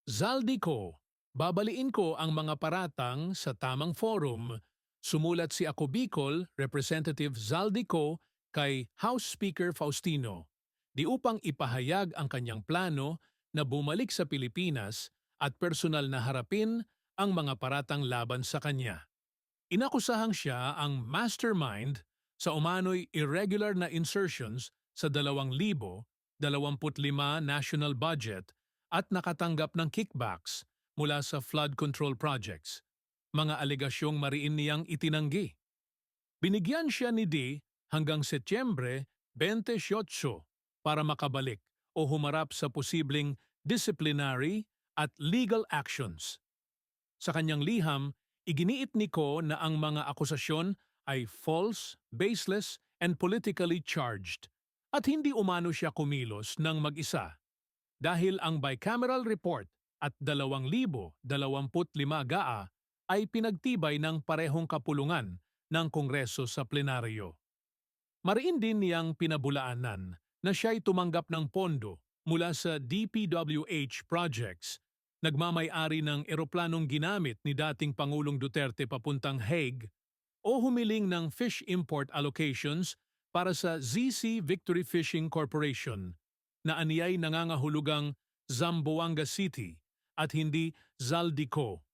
Zaldico, babaliin ko ang mga paratang sa tamang forum. Sumulat si Ako Bicol, Representative Zaldico, kay House Speaker Faustino, di upang ipahayag ang kanyang plano na bumalik sa Pilipinas at personal na harapin ang mga paratang laban sa kanya. Inakusahang siya ang mastermind sa umano'y irregular na insertions sa 2025 national budget at nakatanggap ng kickbacks mula sa flood control projects, mga alegasyong mariin niyang itinanggi. Binigyan siya ni D hanggang Setyembre 28 para makabalik o humarap sa posibleng disciplinary at legal actions. Sa kanyang liham, iginiit ni Ko na ang mga akusasyon ay false, baseless, and politically charged at hindi umano siya kumilos ng mag-isa dahil ang bicameral report at 2025 GAA ay pinagtibay ng parehong kapulungan ng Kongreso sa plenaryo. Mariin din niyang pinabulaanan na siya'y tumanggap ng pondo mula sa DPWH projects, nagmamay-ari ng eroplanong ginamit ni dating Pangulong Duterte papuntang Hague o humiling ng fish import allocations para sa ZC Victory Fishing Corporation na aniyay nangangahulugang Zamboanga City at hindi Zaldico.